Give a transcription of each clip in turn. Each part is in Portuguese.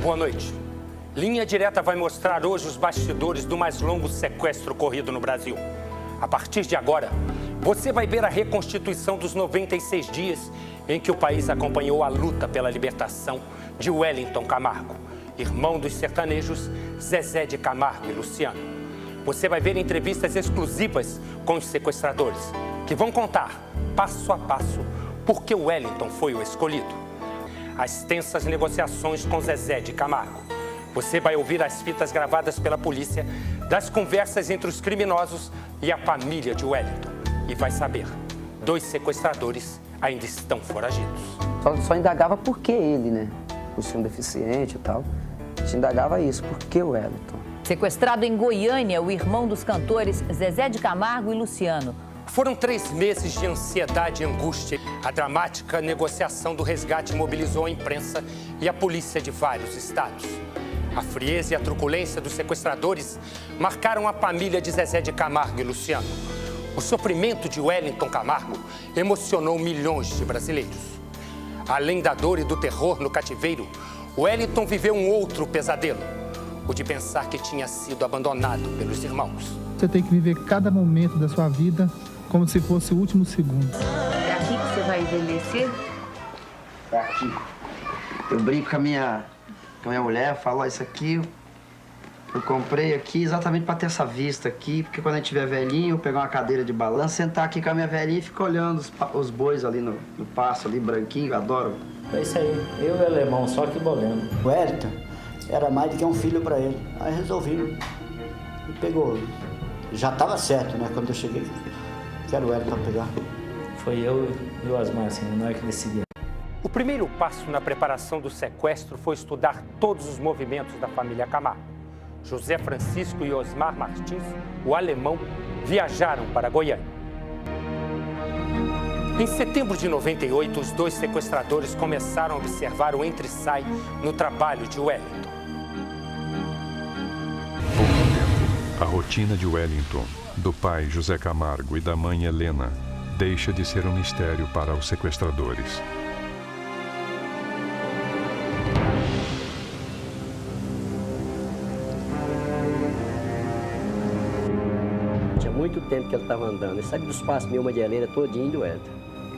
Boa noite. Linha Direta vai mostrar hoje os bastidores do mais longo sequestro ocorrido no Brasil. A partir de agora, você vai ver a reconstituição dos 96 dias em que o país acompanhou a luta pela libertação de Wellington Camargo, irmão dos sertanejos Zezé de Camargo e Luciano. Você vai ver entrevistas exclusivas com os sequestradores, que vão contar, passo a passo, por que Wellington foi o escolhido. As tensas negociações com Zezé de Camargo. Você vai ouvir as fitas gravadas pela polícia das conversas entre os criminosos e a família de Wellington. E vai saber, 2 sequestradores ainda estão foragidos. Só indagava por que ele, né? Por ser um deficiente e tal. A gente indagava isso, por que o Wellington? Sequestrado em Goiânia, o irmão dos cantores Zezé de Camargo e Luciano. Foram 3 meses de ansiedade e angústia. A dramática negociação do resgate mobilizou a imprensa e a polícia de vários estados. A frieza e a truculência dos sequestradores marcaram a família de Zezé de Camargo e Luciano. O sofrimento de Wellington Camargo emocionou milhões de brasileiros. Além da dor e do terror no cativeiro, Wellington viveu um outro pesadelo, o de pensar que tinha sido abandonado pelos irmãos. Você tem que viver cada momento da sua vida como se fosse o último segundo. É aqui que você vai envelhecer? É aqui. Eu brinco com a minha mulher, falo, ó, isso aqui eu comprei aqui exatamente para ter essa vista aqui, porque quando a gente tiver velhinho, eu pegar uma cadeira de balanço, sentar aqui com a minha velhinha e ficar olhando os bois ali no pasto, ali branquinho, eu adoro. É isso aí, eu e o alemão, só que bolendo. O Wellington era mais do que um filho para ele. Aí resolvi, e pegou. Já estava certo, né, quando eu cheguei, quero o Wellington pegar. Foi eu e o Osmar, assim, nós que decidimos. O primeiro passo na preparação do sequestro foi estudar todos os movimentos da família Camargo. José Francisco e Osmar Martins, o alemão, viajaram para Goiânia. Em setembro de 98, os 2 sequestradores começaram a observar o entra e sai no trabalho de Wellington. Pouco tempo, a rotina de Wellington, do pai José Camargo e da mãe Helena, deixa de ser um mistério para os sequestradores. Muito tempo que ele estava andando. Ele sabe dos passos meio de Helena todinho do Wellington.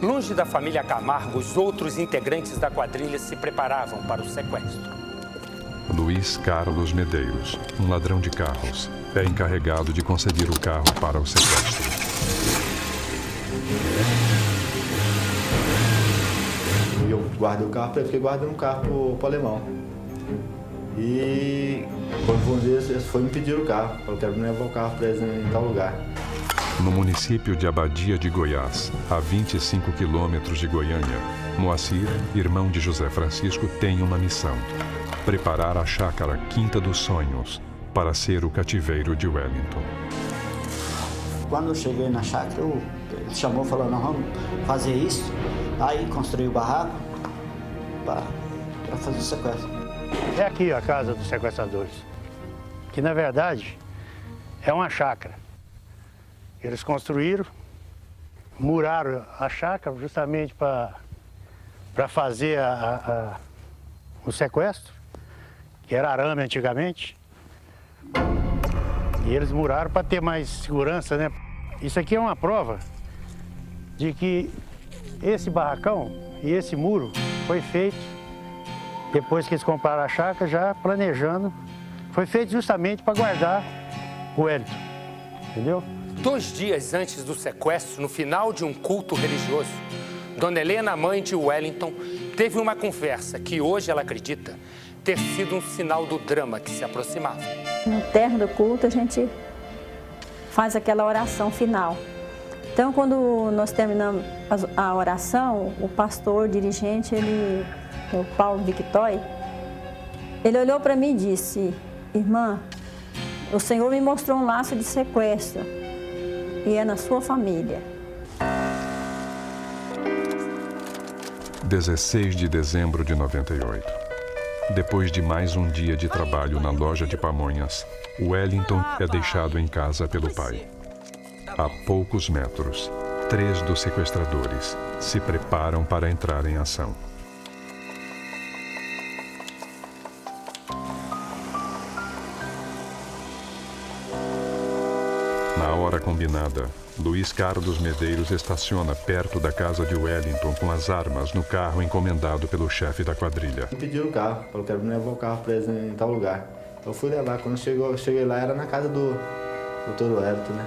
Longe da família Camargo, os outros integrantes da quadrilha se preparavam para o sequestro. Luiz Carlos Medeiros, um ladrão de carros, é encarregado de conceder o carro para o sequestro. Eu guardei o carro, fiquei guardando o carro pro alemão. E quando foi um dia, eles foram me pedir o carro. Eu quero levar o carro para eles em tal lugar. No município de Abadia de Goiás, a 25 quilômetros de Goiânia, Moacir, irmão de José Francisco, tem uma missão: preparar a chácara Quinta dos Sonhos para ser o cativeiro de Wellington. Quando eu cheguei na chácara, ele chamou e falou, nós vamos fazer isso. Aí construiu o barraco para fazer o sequestro. É aqui a casa dos sequestradores, que na verdade é uma chácara. Eles construíram, muraram a chácara justamente para fazer o sequestro, que era arame antigamente. E eles muraram para ter mais segurança, né? Isso aqui é uma prova de que esse barracão e esse muro foi feito depois que eles compraram a chácara, já planejando. Foi feito justamente para guardar o Wellington, entendeu? 2 dias antes do sequestro, no final de um culto religioso, Dona Helena, mãe de Wellington, teve uma conversa que hoje ela acredita ter sido um sinal do drama que se aproximava. No término do culto, a gente faz aquela oração final. Então, quando nós terminamos a oração, o pastor, o dirigente, o Paulo Victoy, ele olhou para mim e disse, irmã, o Senhor me mostrou um laço de sequestro e é na sua família. 16 de dezembro de 98. Depois de mais um dia de trabalho na loja de pamonhas, Wellington é deixado em casa pelo pai. A poucos metros, 3 dos sequestradores se preparam para entrar em ação. Na hora combinada, Luiz Carlos Medeiros estaciona perto da casa de Wellington com as armas no carro encomendado pelo chefe da quadrilha. Me pediram o carro, falaram que me levar o carro para eles em tal lugar. Eu fui levar, quando cheguei lá era na casa do Dr. Wellington, né?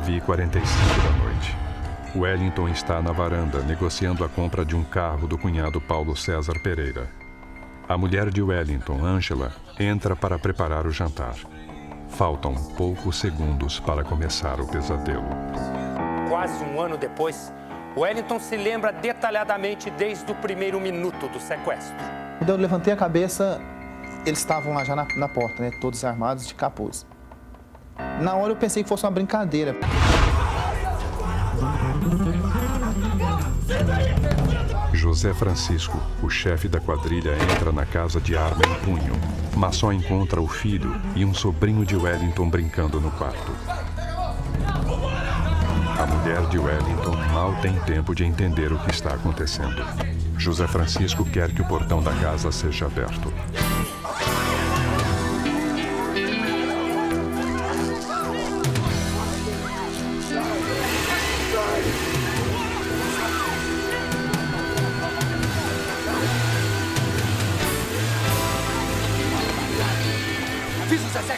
E 45 da noite. Wellington está na varanda negociando a compra de um carro do cunhado Paulo César Pereira. A mulher de Wellington, Ângela, entra para preparar o jantar. Faltam poucos segundos para começar o pesadelo. Quase um ano depois, Wellington se lembra detalhadamente desde o primeiro minuto do sequestro. Quando eu levantei a cabeça, eles estavam lá já na porta, né? Todos armados de capuz. Na hora eu pensei que fosse uma brincadeira. José Francisco, o chefe da quadrilha, entra na casa de arma em punho, mas só encontra o filho e um sobrinho de Wellington brincando no quarto. A mulher de Wellington mal tem tempo de entender o que está acontecendo. José Francisco quer que o portão da casa seja aberto.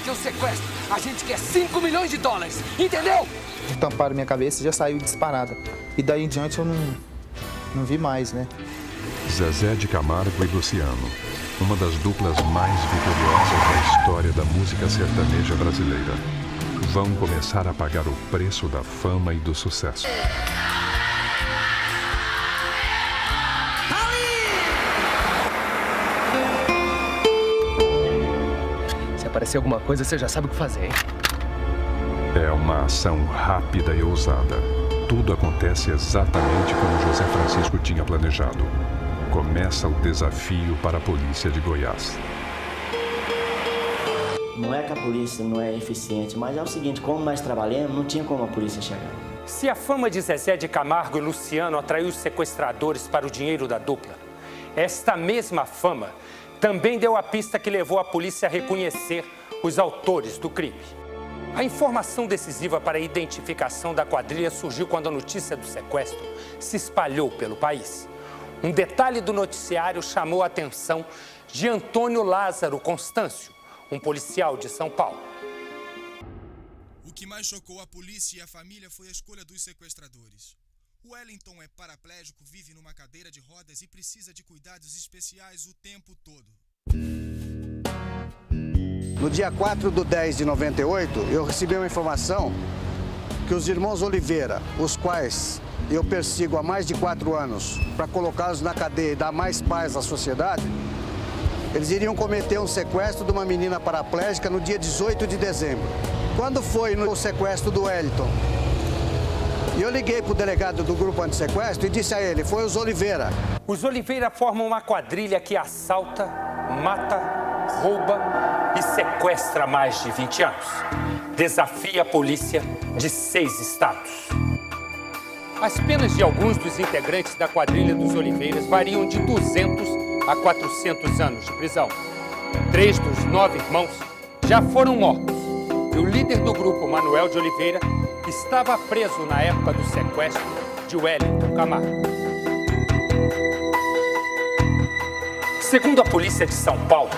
Que é um sequestro. A gente quer 5 milhões de dólares, entendeu? Tamparam minha cabeça e já saiu disparada. E daí em diante eu não vi mais, né? Zezé de Camargo e Luciano, uma das duplas mais vitoriosas da história da música sertaneja brasileira, vão começar a pagar o preço da fama e do sucesso. Aparecer alguma coisa, você já sabe o que fazer, hein? É uma ação rápida e ousada. Tudo acontece exatamente como José Francisco tinha planejado. Começa o desafio para a polícia de Goiás. Não é que a polícia não é eficiente, mas é o seguinte, como nós trabalhamos, não tinha como a polícia chegar. Se a fama de Zezé de Camargo e Luciano atraiu os sequestradores para o dinheiro da dupla, esta mesma fama também deu a pista que levou a polícia a reconhecer os autores do crime. A informação decisiva para a identificação da quadrilha surgiu quando a notícia do sequestro se espalhou pelo país. Um detalhe do noticiário chamou a atenção de Antônio Lázaro Constâncio, um policial de São Paulo. O que mais chocou a polícia e a família foi a escolha dos sequestradores. Wellington é paraplégico, vive numa cadeira de rodas e precisa de cuidados especiais o tempo todo. No dia 4/10/98, eu recebi uma informação que os irmãos Oliveira, os quais eu persigo há mais de 4 anos para colocá-los na cadeia e dar mais paz à sociedade, eles iriam cometer um sequestro de uma menina paraplégica no dia 18 de dezembro. Quando foi no sequestro do Wellington? E eu liguei para o delegado do grupo antissequestro e disse a ele, foi os Oliveira. Os Oliveira formam uma quadrilha que assalta, mata, rouba e sequestra há mais de 20 anos. Desafia a polícia de 6 estados. As penas de alguns dos integrantes da quadrilha dos Oliveiras variam de 200 a 400 anos de prisão. 3 dos 9 irmãos já foram mortos. E o líder do grupo, Manuel de Oliveira, estava preso na época do sequestro de Wellington Camargo. Segundo a polícia de São Paulo,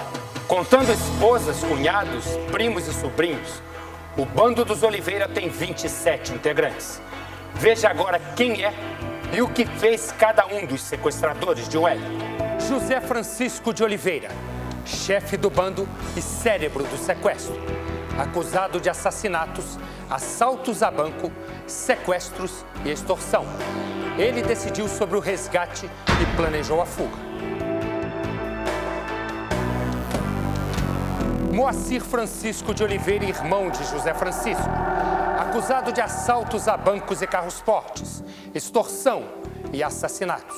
contando esposas, cunhados, primos e sobrinhos, o bando dos Oliveira tem 27 integrantes. Veja agora quem é e o que fez cada um dos sequestradores de Wellington. José Francisco de Oliveira, chefe do bando e cérebro do sequestro, acusado de assassinatos, assaltos a banco, sequestros e extorsão. Ele decidiu sobre o resgate e planejou a fuga. Moacir Francisco de Oliveira, irmão de José Francisco, acusado de assaltos a bancos e carros fortes, extorsão e assassinatos,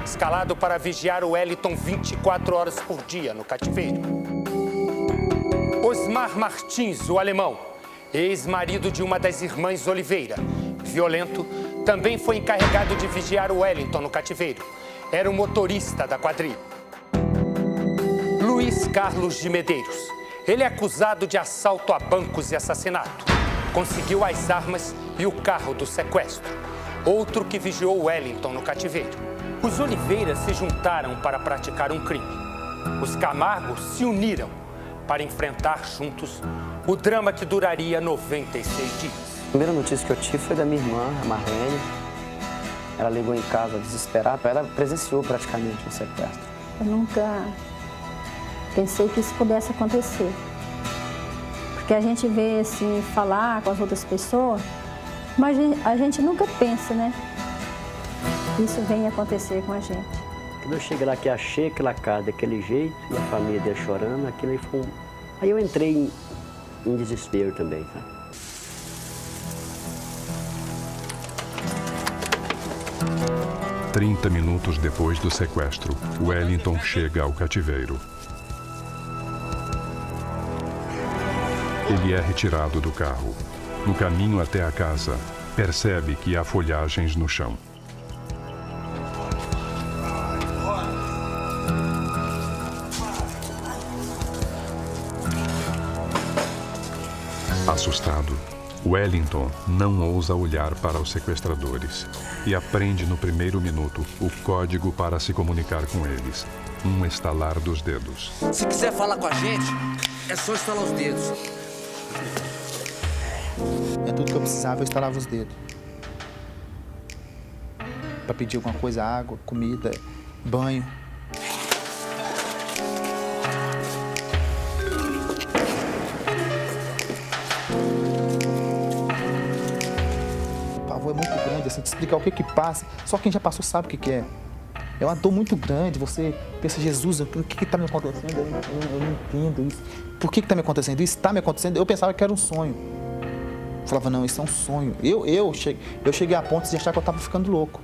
escalado para vigiar o Wellington 24 horas por dia no cativeiro. Osmar Martins, o alemão, ex-marido de uma das irmãs Oliveira, violento, também foi encarregado de vigiar o Wellington no cativeiro. Era o motorista da quadrilha. Luiz Carlos de Medeiros. Ele é acusado de assalto a bancos e assassinato. Conseguiu as armas e o carro do sequestro. Outro que vigiou o Wellington no cativeiro. Os Oliveira se juntaram para praticar um crime. Os Camargo se uniram para enfrentar juntos o drama que duraria 96 dias. A primeira notícia que eu tive foi da minha irmã, a Marlene. Ela ligou em casa desesperada, ela presenciou praticamente um sequestro. Eu nunca pensei que isso pudesse acontecer. Porque a gente vê, assim, falar com as outras pessoas, mas a gente nunca pensa, né? Isso vem acontecer com a gente. Quando eu cheguei lá, que achei aquela casa daquele jeito, e a família dele chorando, aquilo aí foi um... Aí eu entrei em desespero também, sabe? Trinta minutos depois do sequestro, Wellington chega ao cativeiro. Ele é retirado do carro. No caminho até a casa, percebe que há folhagens no chão. Assustado, Wellington não ousa olhar para os sequestradores e aprende no primeiro minuto o código para se comunicar com eles. Um estalar dos dedos. Se quiser falar com a gente, é só estalar os dedos. É tudo que eu precisava, eu instalava os dedos. Para pedir alguma coisa, água, comida, banho. O pavor é muito grande, assim, te explicar o que passa. Só quem já passou sabe o que é. É uma dor muito grande, você pensa, Jesus, o que está me acontecendo? Eu não entendo isso. Por que está me acontecendo? Isso está me acontecendo? Eu pensava que era um sonho. Eu falava, não, isso é um sonho. Eu cheguei a ponto de achar que eu estava ficando louco.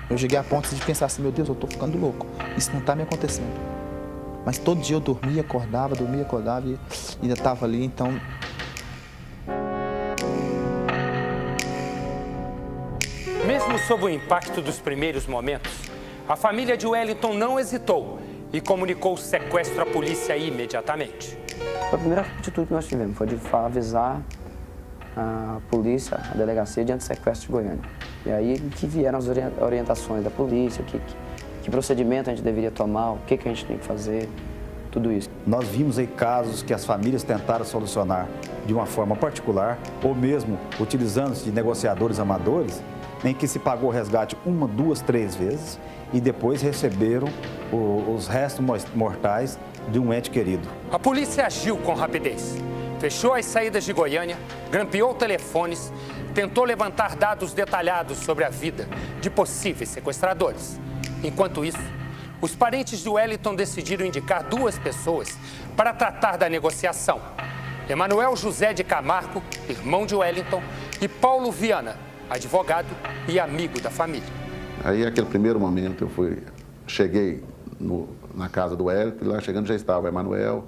Eu cheguei a ponto de pensar assim, meu Deus, eu estou ficando louco. Isso não está me acontecendo. Mas todo dia eu dormia, acordava e ainda estava ali, então... Mesmo sob o impacto dos primeiros momentos, a família de Wellington não hesitou e comunicou o sequestro à polícia imediatamente. A primeira atitude que nós tivemos foi de avisar a polícia, a delegacia de antissequestro de Goiânia. E aí que vieram as orientações da polícia, que procedimento a gente deveria tomar, o que a gente tem que fazer, tudo isso. Nós vimos aí casos que as famílias tentaram solucionar de uma forma particular, ou mesmo utilizando-se de negociadores amadores, em que se pagou o resgate 1, 2, 3 vezes e depois receberam os restos mortais de um ente querido. A polícia agiu com rapidez. Fechou as saídas de Goiânia, grampeou telefones, tentou levantar dados detalhados sobre a vida de possíveis sequestradores. Enquanto isso, os parentes de Wellington decidiram indicar 2 pessoas para tratar da negociação. Emanuel José de Camargo, irmão de Wellington, e Paulo Viana, advogado e amigo da família. Aí, naquele primeiro momento, cheguei na casa do Wellington, e lá chegando já estava o Emanuel,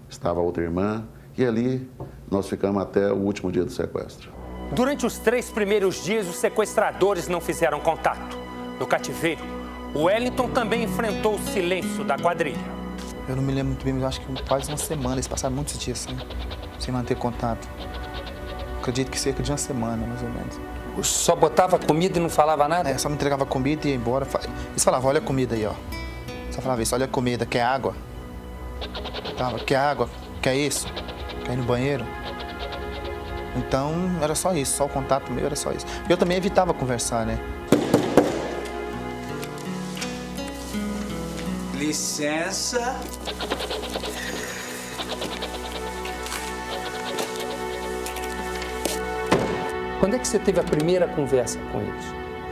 estava a outra irmã, e ali nós ficamos até o último dia do sequestro. Durante os 3 primeiros dias, os sequestradores não fizeram contato. No cativeiro, o Wellington também enfrentou o silêncio da quadrilha. Eu não me lembro muito bem, mas acho que quase uma semana, eles passaram muitos dias sem manter contato. Acredito que cerca de uma semana, mais ou menos. Só botava comida e não falava nada? É, só me entregava comida e ia embora. Eles falavam, olha a comida aí, ó. Só falava isso, olha a comida, quer água? Quer água? Quer isso? Quer ir no banheiro? Então, era só isso, só o contato meu era só isso. Eu também evitava conversar, né? Licença. Quando é que você teve a primeira conversa com eles?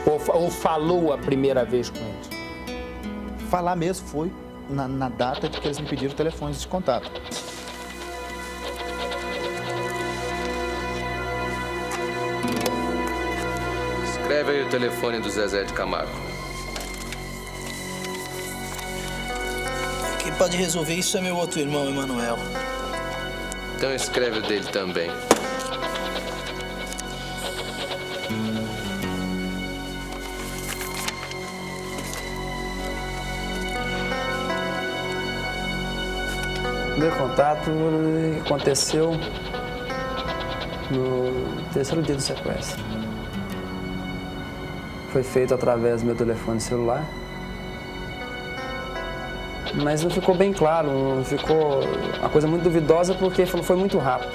Ou falou a primeira vez com eles? Falar mesmo foi na data de que eles me pediram telefones de contato. Escreve aí o telefone do Zezé de Camargo. O que Quem pode resolver isso é meu outro irmão, Emanuel. Então escreve o dele também. O meu contato aconteceu no terceiro dia do sequestro. Foi feito através do meu telefone celular. Mas não ficou bem claro, não ficou uma coisa muito duvidosa porque foi muito rápido.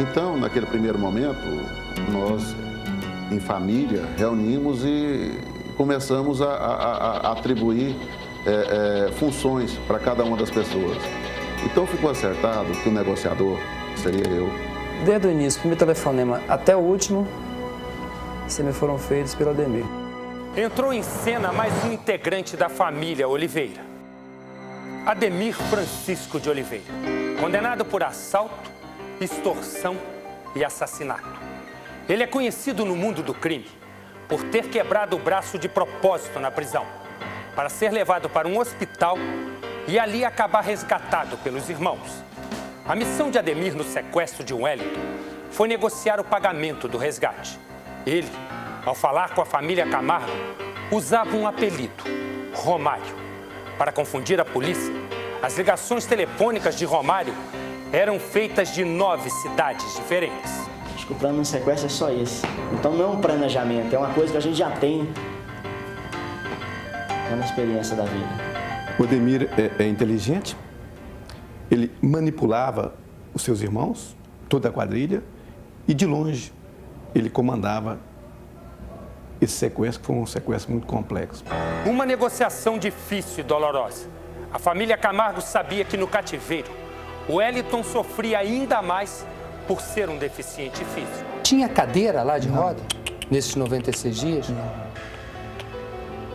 Então, naquele primeiro momento, nós, em família, reunimos e começamos a atribuir funções para cada uma das pessoas. Então ficou acertado que o negociador seria eu. Desde o início, do primeiro telefonema até o último, sempre foram feitos pelo Ademir. Entrou em cena mais um integrante da família Oliveira. Ademir Francisco de Oliveira, condenado por assalto, extorsão e assassinato. Ele é conhecido no mundo do crime por ter quebrado o braço de propósito na prisão, para ser levado para um hospital e ali acabar resgatado pelos irmãos. A missão de Ademir no sequestro de Wellington foi negociar o pagamento do resgate. Ele, ao falar com a família Camargo, usava um apelido, Romário. Para confundir a polícia, as ligações telefônicas de Romário eram feitas de 9 cidades diferentes. Acho que o plano de sequestro é só esse. Então não é um planejamento, é uma coisa que a gente já tem. É uma experiência da vida. O Ademir é inteligente, ele manipulava os seus irmãos, toda a quadrilha, e de longe ele comandava esse sequestro, que foi um sequestro muito complexo. Uma negociação difícil e dolorosa. A família Camargo sabia que no cativeiro, o Wellington sofria ainda mais por ser um deficiente físico. Tinha cadeira lá de roda, nesses 96 dias? Não.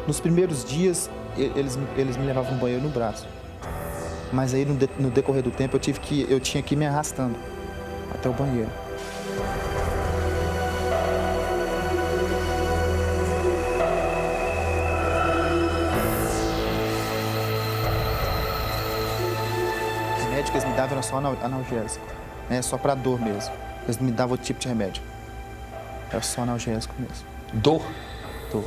Nos primeiros dias, eles me levavam no banheiro no braço. Mas aí, no decorrer do tempo, eu tinha que ir me arrastando até o banheiro. Os remédios que eles me davam eram só analgésico, né? Só para dor mesmo. Eles não me davam outro tipo de remédio. Era só analgésico mesmo. Dor? Dor.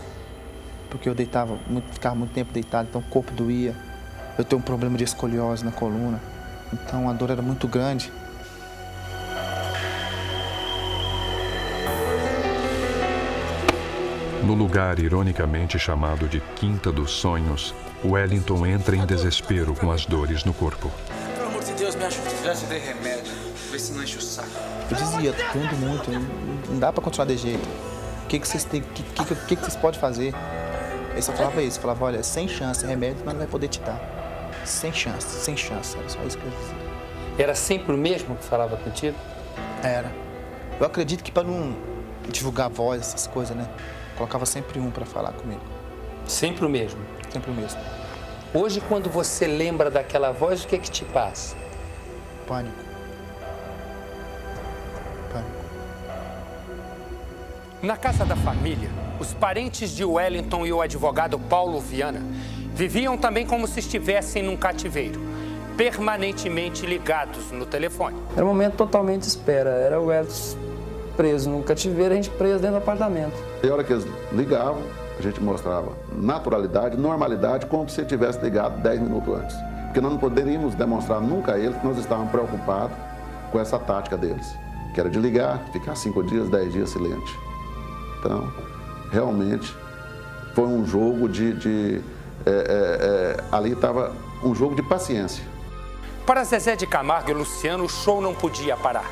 Porque eu ficava muito tempo deitado, então o corpo doía. Eu tenho um problema de escoliose na coluna, então a dor era muito grande. No lugar ironicamente chamado de Quinta dos Sonhos, Wellington entra em desespero com as dores no corpo. Pelo amor de Deus, me ajuda. Já te dei remédio, vê se não enche o saco. Eu dizia, doendo muito, não dá pra continuar de jeito. O que vocês têm, que vocês podem fazer? Aí só falava isso, falava, olha, sem chance, remédio, mas não vai poder te dar. Sem chance, era só isso que eu dizia. Era sempre o mesmo que falava contigo? Era. Eu acredito que para não divulgar a voz, essas coisas, né? Colocava sempre um para falar comigo. Sempre o mesmo? Sempre o mesmo. Hoje, quando você lembra daquela voz, o que é que te passa? Pânico. Na casa da família, os parentes de Wellington e o advogado Paulo Viana viviam também como se estivessem num cativeiro, permanentemente ligados no telefone. Era um momento totalmente de espera. Era o Wellington preso no cativeiro, a gente preso dentro do apartamento. E a hora que eles ligavam, a gente mostrava naturalidade, normalidade, como se tivesse ligado 10 minutos antes. Porque nós não poderíamos demonstrar nunca a eles que nós estávamos preocupados com essa tática deles, que era de ligar, ficar 5 dias, 10 dias silente. Então, realmente, foi um jogo ali estava um jogo de paciência. Para Zezé de Camargo e Luciano, o show não podia parar.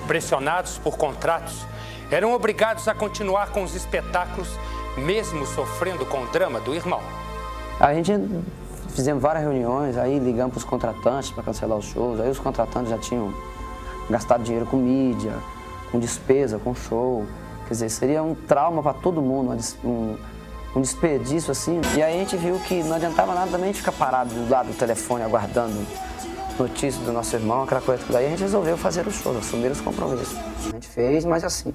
Pressionados por contratos, eram obrigados a continuar com os espetáculos, mesmo sofrendo com o drama do irmão. A gente fizemos várias reuniões, aí ligamos para os contratantes para cancelar os shows, aí os contratantes já tinham gastado dinheiro com mídia, com despesa, com show. Quer dizer, seria um trauma para todo mundo, um desperdício assim. E aí a gente viu que não adiantava nada também ficar parado do lado do telefone, aguardando notícias do nosso irmão, aquela coisa. Daí a gente resolveu fazer o show, assumir os compromissos. A gente fez, mas assim,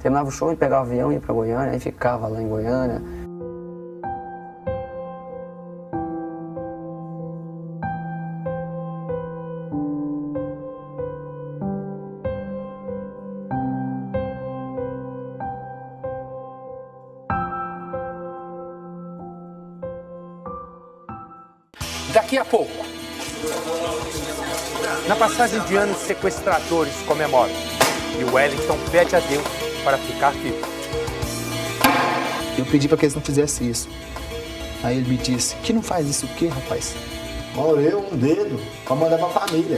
terminava o show, a gente pegava o avião, ia para Goiânia, aí ficava lá em Goiânia. Daqui a pouco. Na passagem de ano, os sequestradores comemoram. E o Wellington pede a Deus para ficar vivo. Eu pedi para que eles não fizessem isso. Aí ele me disse, que não faz isso o quê, rapaz? Morreu um dedo para mandar para a família.